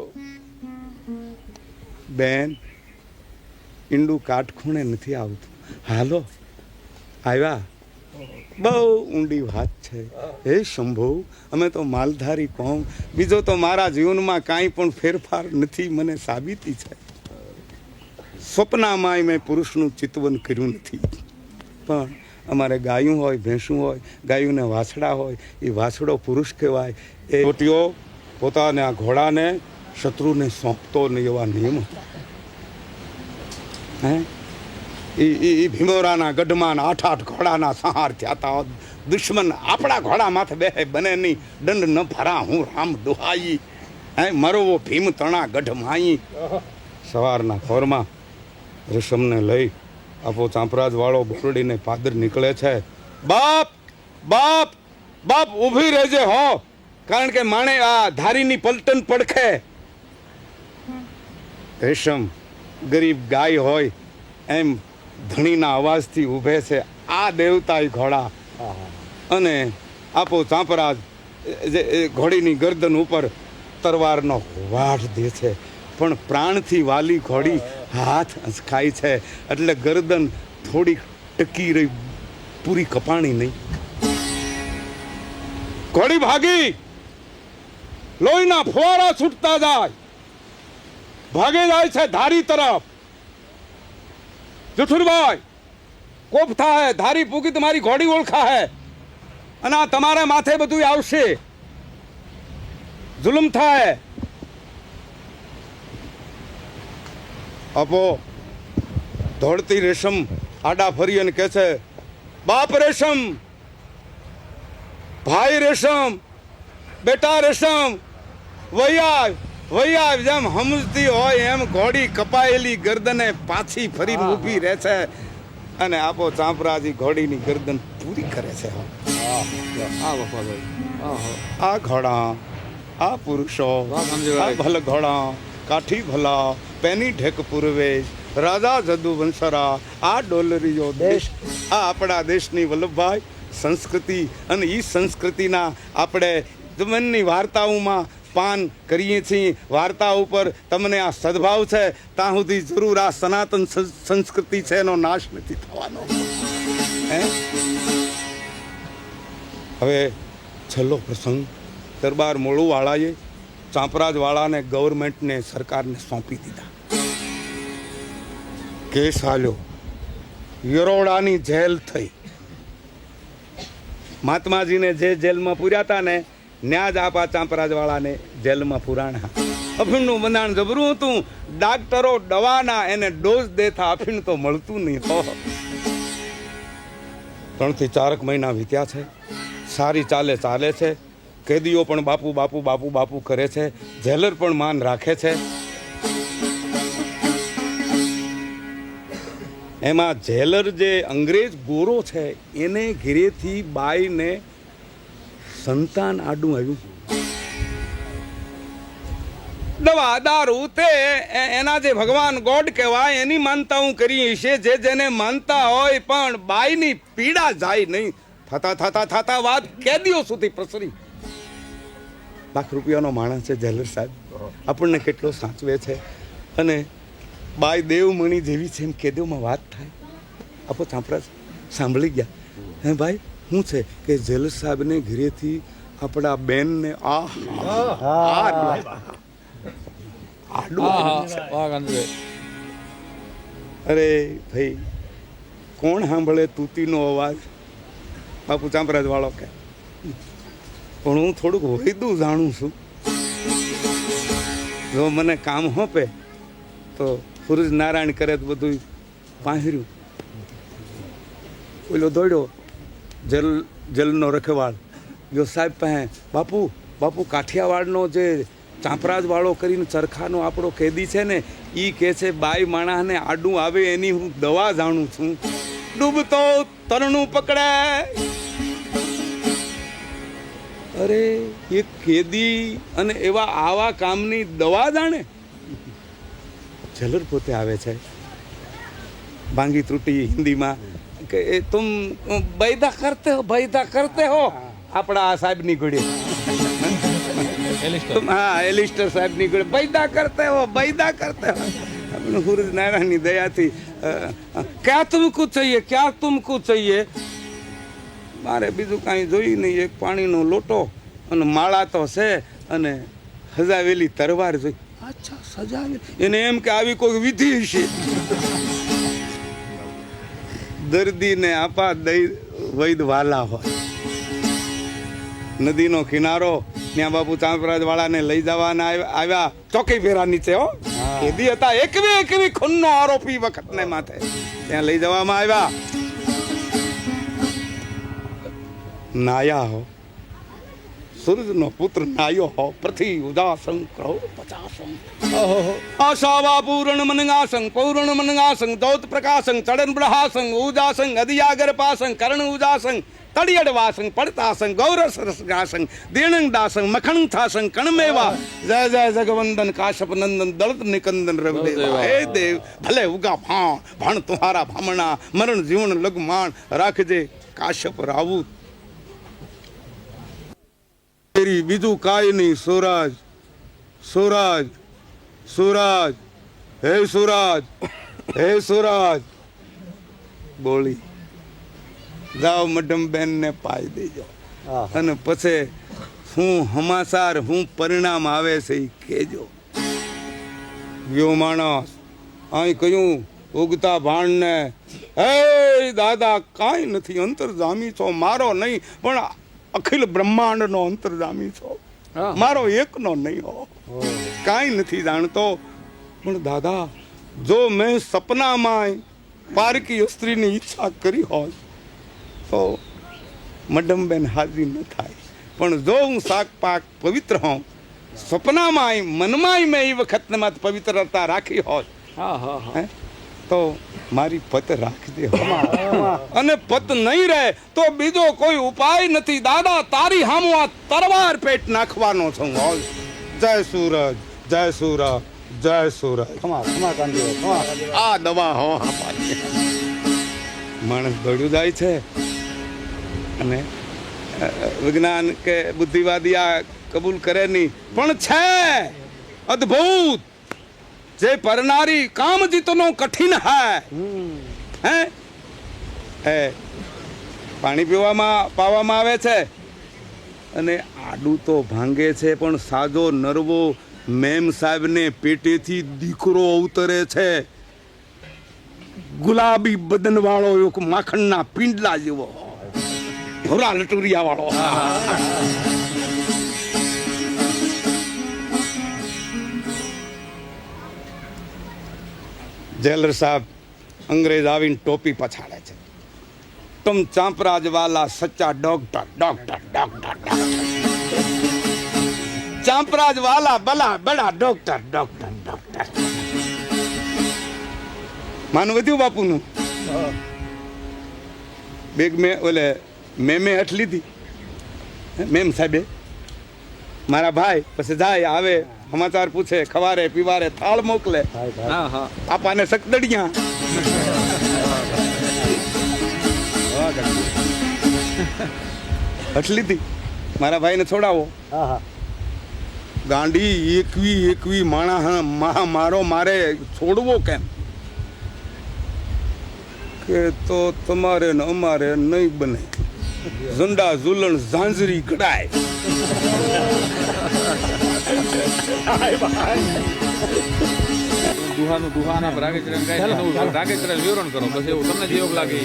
Speaker 2: બેન ઈંડું કાટખોણે નથી આવતું. હાલો આવ્યા. બહુ ઊંડી વાત છે. હે શંભુ, અમે તો માલધારી કોમ, બીજો તો મારા જીવનમાં કાંઈ પણ ફેરફાર નથી, મને સાબિતી છે. સ્વપ્નામાંય મેં પુરુષનું ચિતવન કર્યું નથી. પણ અમારે ગાયું હોય, ભેંસું હોય, ગાયુંને વાછડા હોય, એ વાછડો પુરુષ કહેવાય. એ ચોટીઓ પોતાના ઘોડાને શત્રુને સોંપતો નહીં એવા નિયમ હતા. હે ઈ ભીમોરાના ગઢમાં 8 ઘોડાના સંહાર થયા હતા. દુશ્મન આપણા ઘોડા માથે બેહે બને નહીં, દંડ ન ભરા હું રામ દુહાઈ, હે મરવો ભીમ તણા ગઢ માઈ. સવારના પોરમાં રેશમને લઈ આપો ચાંપરાજ વાળો બોરડીને પાદર નીકળે છે. બાપ બાપ બાપ ઊભી રહેજે હો, કારણ કે માણે આ ધારીની પલટન પડખે. રેશમ ગરીબ ગાય હોય એમ ધણીના અવાજથી ઊભે છે આ દેવતાઈ ઘોડા, અને આપો ચાંપરાજ જે ઘોડીની ગરદન ઉપર તરવારનો વાઢ દે છે, પણ પ્રાણથી વાલી ઘોડી હાથ ખાય છે, એટલે ગરદન થોડી ટકી રહી, પૂરી કપાણી નહીં. ઘોડી ભાગી, લોહીના ફુવારા છૂટતા જાય, ભાગે જાય છે ધારી તરફ. જુઠુરભાઈ કોપ થાય, ધારી પૂગી તમારી ઘોડી ઓળખા હે, અને આ તમારા માથે બધું આવશે, જુલમ થાય. આપો દોડતી રેશમ આડા ફરી અને કહે છે, બાપ રેશમ, ભાઈ રેશમ, બેટા રેશમ, વૈયા જેમ સમજતી હોય એમ ઘોડી કપાયેલી ગરદને પાછી ફરીને ઊભી રહે છે, અને આપો ચાંપરાજી ઘોડીની ગરદન પૂરી કરે છે. આ ઘોડા, આ પુરુષો, આ ભલ ઘોડા, કાઠી ભલા, પેની ઢેક પૂર્વે, રાજા જદુ વંશરા, આ ડોલરીયો દેશ, આ આપણા દેશની વલ્લભભાઈ સંસ્કૃતિ, અને એ સંસ્કૃતિના આપણે જમનની વાર્તાઓમાં પાન કરીએ છીએ. વાર્તા ઉપર તમને આ સદભાવ છે ત્યાં સુધી જરૂર આ સનાતન સંસ્કૃતિ છે એનો નાશ નથી થવાનો. હવે છેલ્લો પ્રસંગ, દરબાર મોળુવાળાએ ચાંપરાજવાળાને ગવર્મેન્ટને સરકારને સોંપી દીધા. કેસ હાલ્યો, યરોડાની જેલ થઈ. મહાત્માજીને જે જેલમાં પૂર્યા હતા ને ન્યા જ આપા ચાંપરાજવાળાને જેલમાં પુરાણા. અફીણનું બંધાણ જબરું હતું, ડાક્ટરો દવાના એને ડોઝ દેતા, અફીણ તો મળતું નહીં. 3 થી 4 મહિના વીત્યા છે, સારી ચાલે છે. કેદીઓ પણ બાપુ બાપુ બાપુ બાપુ કરે છે, જેલર પણ માન રાખે છે. એમાં જેલર જે અંગ્રેજ ગોરો છે એને ઘેરેથી બાઈને સંતાન આડું આવ્યું. દવા દારૂ તે એના જે ભગવાન ગોડ કહેવાય એની માનતા હું કરી છે, જેને માનતા હોય, પણ બાઈની પીડા જાય નહીં. થતા વાત કેદીઓ સુધી પ્રસરી. ₹1,00,000 માણસ છે જેલર સાહેબ, આપણને કેટલો સાચવે છે, અને બાઈ દેવમણી જેવી છે એમ કેદીઓમાં વાત થાય. આપો ચાંપરાજ સાંભળી ગયા. હે ભાઈ શું છે કે જેલર સાહેબને ઘરેથી આપણા બેનને અરે ભાઈ કોણ સાંભળે તૂતીનો અવાજ? બાપુ ચાંપરાજ વાળો કે, પણ હું થોડુંક વૈદું જાણું છું. જો મને કામ હોપે તો સૂરજ નારાયણ કરે તો બધું પાંહર્યું. ઓલો દોડ્યો જેલનો રખેવાળ ગયો સાહેબ પાસે, બાપુ કાઠિયાવાડનો જે ચાંપરાજ વાળો કરીને ચરખાનો આપણો કેદી છે ને એ કહે છે બાઈ માણસને આડું આવે એની હું દવા જાણું છું. ડૂબતો તરણું પકડે. અરે એ કેદી અને એવા આવા કામની દવા જાણે. જેલર પોતે આવે છે, ભાંગી ત્રુટી હિન્દીમાં કે તુમ બૈદા કરતે હો. આપણા આ સાહેબની ઘોડી, હા એલિસ્ટર સાહેબની ઘોડી, બૈદા કરતે હો. સૂરજ નારાયણની દયાથી ક્યાં તુમકુ ચાહીએ. મારે બીજું કાંઈ જોયું નહીં, એક પાણીનો લોટો અને માળા તો છે, અને સજાવેલી તરવાર જોઈ. અચ્છા સજાવેલી, એને એમ કે આવી કોઈ વિધિ છે. દર્દીને આપા દઈ વૈદ વાલા હોય. નદીનો કિનારો, ત્યાં બાપુ ચાંપરાજ વાળાને લઈ જવાના આવ્યા, ચોકી ફેરા નીચે હો. કેદી હતા એકવી ખૂનનો આરોપી વખતને માથે ત્યાં લઈ જવામાં આવ્યા. નાયા હો સૂરજનો પુત્ર નાયો હો પૃથ્વી ઉદાસં કરો 50 આશાવા પૂર્ણ મનગાસં પૌર્ણ મનગાસં દૌત પ્રકાશં ચડન પ્રહાસં ઉજાસં અધિયાગર પાસં કરણ ઉજાસં તડિયડ વાસં પડતાસં ગૌરસ રસગાસં દીણંગ દાસં મખણ થાસં કણમેવા જય જય જગવંદન કાશ્યપ નંદન દળત નિકંદન રવિદેવા. હે દેવ ભલે ઉગા ભાણ તુહારા ભામણા મરણ જીવન લગમાણ રાખજે કાશ્યપ રાવું. બીજું કાંઈ નહીં. સુરાજ સુરાજ સુરાજ હે સુરાજ હે સુરાજ બોલી જાઓ મડમ બેન ને પાઈ દેજો અને પછી શું સમાચાર શું પરિણામ આવે છે એ કહેજો. ગયો માણસ અહીં કહ્યું ઉગતા ભાણ ને હે દાદા કાંઈ નથી અંતરજામી છો મારો નહીં પણ અખિલ બ્રહ્માંડ નો અંતરજામી છો મારો એકનો નહીં હો કાંઈ નથી જાણતો પણ દાદા જો મેં સપનામાં પારકી સ્ત્રીની ઈચ્છા કરી હોય તો મડમબેન હાજરી ન થાય પણ જો હું શાક પાક પવિત્ર હોઉં સપનામાં મનમાં મેં એ વખતને માત પવિત્રતા રાખી હોય તો મારી પત રાખજે અને પત નહીં રહે તો બીજો કોઈ ઉપાય નથી દાદા તારી હામો આ તરવાર પેટ નાખવાનો છું. જય સૂરજ જય સૂરજ જય સૂરજ. આ દવા હો માણસ દોડ્યું જાય છે અને વિજ્ઞાન કે બુદ્ધિવાદી આ કબૂલ કરે નહીં પણ છે અદ્ભુત જે પરનારી કામ જીતનો કઠિન હે પાણી પાવામાં આવે છે અને આડું તો ભાંગે છે પણ સાજો નરવો મેમ સાહેબને પેટેથી દીકરો અવતરે છે ગુલાબી બદન વાળો એક માખણના પિંડલા જેવો ભોરા લટુરિયા વાળો. જેલર સાહેબ અંગ્રેજ આવીને ટોપી પછાડે છે. तुम चांपराज वाला सच्चा डॉक्टर डॉक्टर डॉक्टर चांपराज वाला बला बड़ा डॉक्टर डॉक्टर डॉक्टर માનું વધ્યું બાપુનું બેગ મેં ઓલે મેમે હઠ લીધી મેમ સાહેબે મારા ભાઈ પછી જાય આવે સમાચાર પૂછે ખવારે પીવારે થાળ મોકલે પાપાને સકદડિયા હઠ લીધી મારા ભાઈને છોડાવો ગાંડી એકવી માણા મારો મારે છોડવો કેમ કે તો તમારે ને અમારે નહીં બને ઝંડા ઝુલણ ઝાંઝરી ગડાય
Speaker 3: દુહાના રાગેચરણ રાગેચરણ વિવરણ કરો બસ એવું તમને જે યોગ લાગે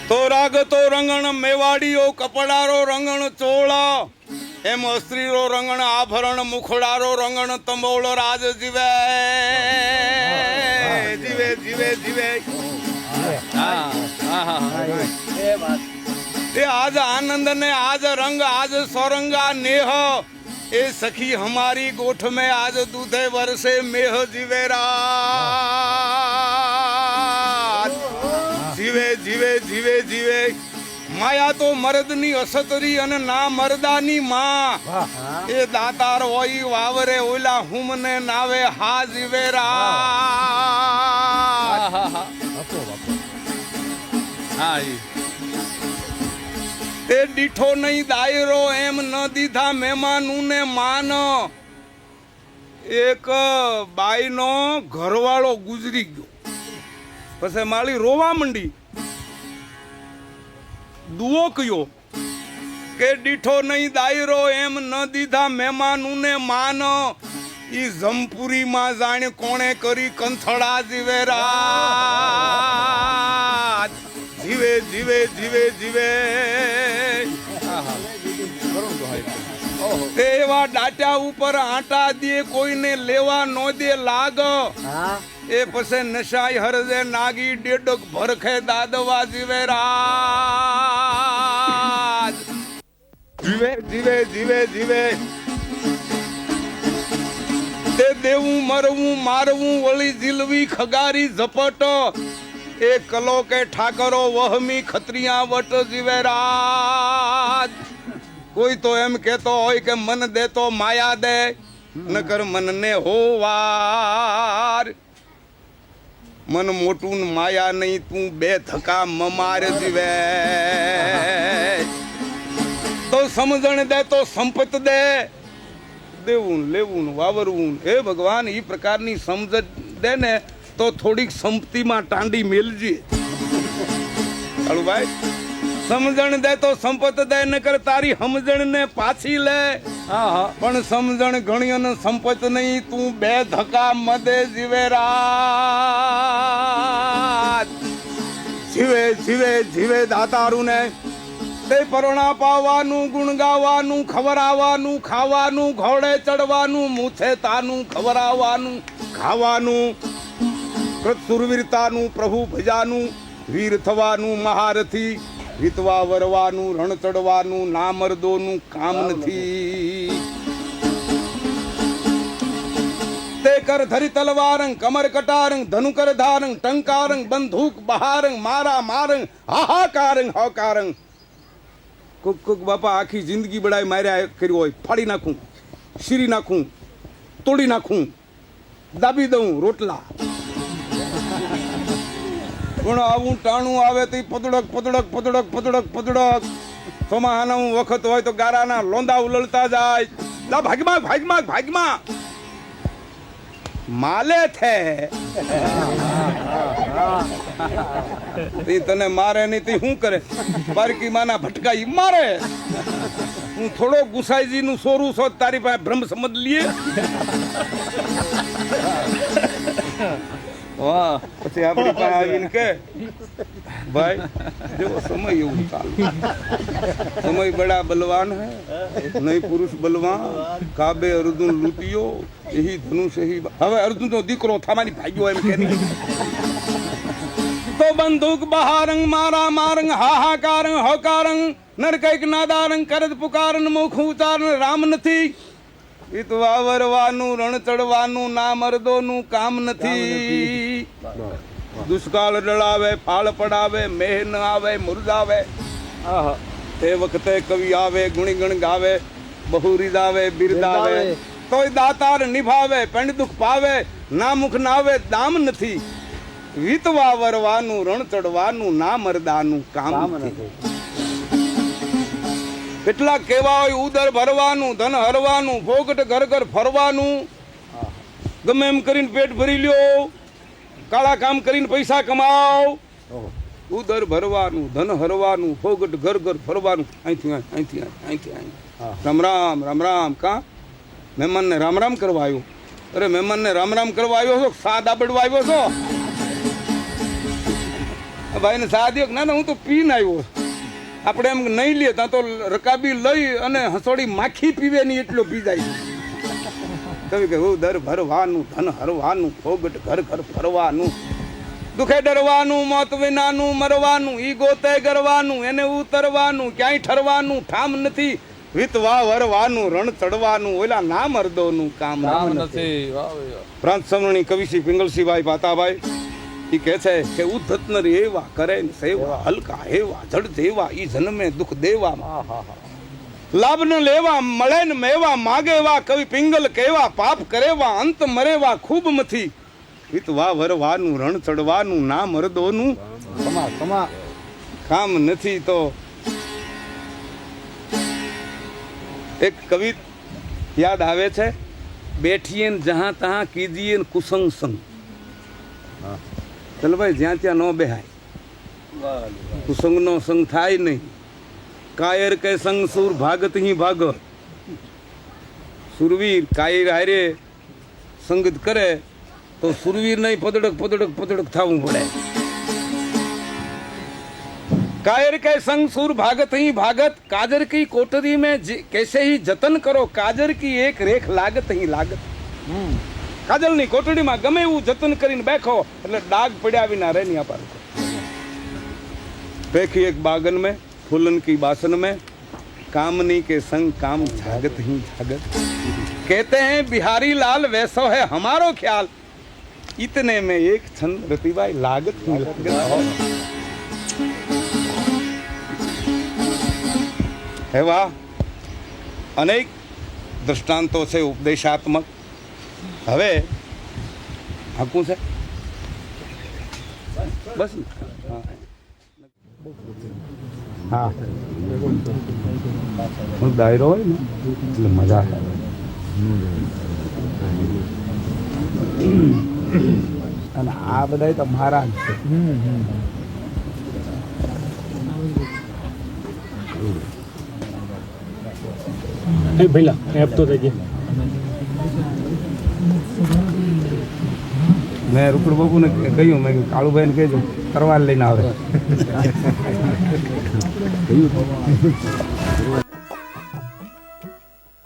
Speaker 2: તો રાગ તો રંગણ મેવાડીઓ કપડારો રંગણ ચોળા એમ અસ્ત્રીરો રંગણ આભરણ મુખડારો રંગણ તંબોળ રાજ જીવે જીવે જીવે જીવે એ આજ આનંદ ને આજ રંગ આજ સોરંगा नेह ए सखी हमारी गोठ में आज दूधे वर्षे मेह जीवेरा जीवे जीवे जीवे जीवे माया तो મર્દની અસતરી અને ના મર્દાની માં એ દાતાર હોય વાવરે ઓલા હુમને નાવે હા જીવેરા તે દીઠો નહીં દાયરો એમ ન દીધા મહેમાનું ને માન એક બાઈનો ઘરવાળો ગુજરી ગયો પછી માળી રોવા મંડી દુઓ કયો કે દીઠો નહીં દાયરો એમ ન દીધા મહેમાનું ને માન ઈ જમપુરી માં જાણે કોણે કરી કંથડા જીવેરા જીવે જીવે જીવે જીવે તે એવા ડાટા ઉપર આટા દે કોઈને લેવા નો દે લાગ એ પછી નશાઈ હરદે નાગી ડેડક ભરખે દાદવા જીવે રાજ જીવે જીવે જીવે જીવે તે દેવું મરવું મારવું વળી જીલવી ખગારી ઝપટ એ કલો કે ઠાકરો વહમી ખત્રિયા વટ જીવે રાજ કોઈ તો એમ કેતો હોય કે મન દે તો માયા દે નકર મનને હોવાર મન મોટું ને માયા નહીં તું બે ધક્કા મમાર જીવે તો સમજણ દે તો સંપત દે દેવું લેવું વાવરવું હે ભગવાન એ પ્રકારની સમજણ દે ને તો થોડીક સંપત્તિમાં ટાંડી મેલજી કાળુભાઈ સમજણ દે તો સંપત દે નકર તારી સમજણ ને પાછી લે પણ સમજણ ઘણી અને સંપત નહીં તું બે ધક્કા મદે જીવે રાત જીવે જીવે જીવે દાતારું ને તે પરોણા પાવાનું ગુણ ગાવાનું ખવરાવાનું ખાવાનું ઘોડે ચડવાનું મૂછે તાનું ખવરાવાનું ખાવાનું સુરવીરતાનું પ્રભુ ભજાનું વીર થવાનું મહારથી વીતવા વરવાનું રણ ચડવાનું નામર્દોનું કામ નથી તે કર ધરી તલવારંગ કમર કટારંગ ધનુકર ધારંગ ટંકારંગ બંદૂક બહારંગ મારા મારંગ હાહાકારંગ હકારંગ કોક કોક બાપા આખી જિંદગી બડાય માર્યા કર્યું હોય ફાડી નાખું શીરી નાખું તોડી નાખું દાબી દઉં રોટલા પણ આવું ટાણું આવે તો પદડક પદડક પદડક પદડક પદડક સોમાહાનું વખત હોય તો ગારાના લોંદા ઉલળતા જાય લા ભાગમાં ભાગમાં ભાગમાં માલે છે તને મારે નહીં તે શું કરે બારકી માના ભટકા ઈ મારે હું થોડો ગુસાઈજી નું સોરું છો તારી પાસે ભ્રમ સમજ લીએ વાહ પછી આપણી પાસે આવીને કે ભાઈ જેવો સમય એવું ચાલુ સમય બડા બલવાન હે નહીં પુરુષ બલવાન કાબે અર્જુન લૂંટ્યો એહી ધનુષ એહી હવે અર્જુન નો દીકરો થામાની ભાગ્યો એમ કે તો બંદૂક બહારંગ મારા મારંગ હાહાકારંગ હકારંગ નરકૈક નાદારંગ કરદ પુકારન મુખ ઉચારણ રામ નથી વીતવા વરવાનું રણ ચડવાનું ના મર્દોનું કામ નથી દુષ્કાળ ડળાવે ફાળ પડાવે મેહ ન આવે મુરઝાવે તે વખતે કવિ આવે ગુણીગણ ગાવે બહુ રીદાવે બિરદાવે તોય દાતાર નિભાવે પેંડ દુઃખ પાવે ના મુખ નાવે દામ નથી વીતવા વરવાનું રણ ચડવાનું ના મર્દાનું કામ નથી કેટલા કેવા હોય ઉદર ભરવાનું ધન હરવાનું ભોગટ ઘર ઘર ફરવાનું ગમે એમ કરીને પેટ ભરી લ્યો કાળા કામ કરીને પૈસા કમાઓ ઉદર ભરવાનું ધન હરવાનું ભોગટ ઘર ઘર ફરવાનું અહીંથી અહીંથી અહીંથી અહીં રામ રામ રામ રામ કા મહેમાનને રામ રામ કરવા આવ્યો અરે મહેમાનને રામ રામ કરવા આવ્યો છો સાદ આબડવા આવ્યો છો ભાઈને સાદ ના ના હું તો પીને આવ્યો આપણે એમ નહીં લે ત્યાં તો રકાબી લઈ અને હસોડી માખી પીવે નહીં એટલો પી જાય કવિ કે દર ભરવાનું ધન હરવાનું ભોગટ ઘર ઘર ફરવાનું દુખે ડરવાનું મોત વિનાનું મરવાનું ઈ ગોતે ગરવાનું એને ઉતરવાનું ક્યાંય ઠરવાનું ઠામ નથી વીતવા વરવાનું રણ ચડવાનું ઓલા ના મર્દોનું કામ નથી પ્રાંત સમરણી કવિશ્રી પિંગલસિંહભાઈ પાતાભાઈ ઈ કહે છે કે ઉદ્ધત નર એવા કરે સેવા હલકા હેવા જડ દેવા ઈ જન્મે દુઃખ દેવા લાભ ન લેવા મળે ને મેવા માગેવા કવિ પિંગલ કેવા પાપ કરેવા અંત મરેવા ખૂબ મથી વીતવા વરવાનું રણ ચડવાનું ના મર્દોનું કામ નથી તો એક કવિ યાદ આવે છે બેઠીએ જહાં તહાં કીજીએ કુસંગ સંગ ચલો ભાઈ જ્યાં ત્યાં ન બેહાય કુસંગ નો સંગ થાય નહીં કાયર કે સંગ સુર ભાગત હી ભાગ સુરવીર કાયર હારે સંગત કરે તો સુરવીર નહીં પદડક પદડક પદડક થવું પડે कायर के संग सुर भागत ही भागत, काजर की कोठरी में कैसे ही जतन करो, काजर की एक रेख लागत ही लागत. કાજલની કોટડીમાં ગમે એવું જતન કરીને બેઠો એટલે ડાઘ પડ્યા વિના રહે નહીં અપાર. देखी एक बागन में फूलन की बासन में, कामनी के संग काम जागत ही जागत. कहते हैं बिहारी लाल वैसो है हमारो ख्याल, इतने में एक क्षण रतिबाई लागत ही लागत. એવા અનેક દ્રષ્ટાંતો છે ઉપદેશાત્મક. હવે હાકું છે બસ. હા દાયરો હોય ને એટલે મજા આવે. અને આ બધા તો મહારાજ છે.
Speaker 4: ભઈલા એપ તો થઈ ગયા.
Speaker 2: મેં રૂપડ બાબુને કહ્યું, મેં કીધું કાળુભાઈને કહેજો તરવાર લઈને આવે.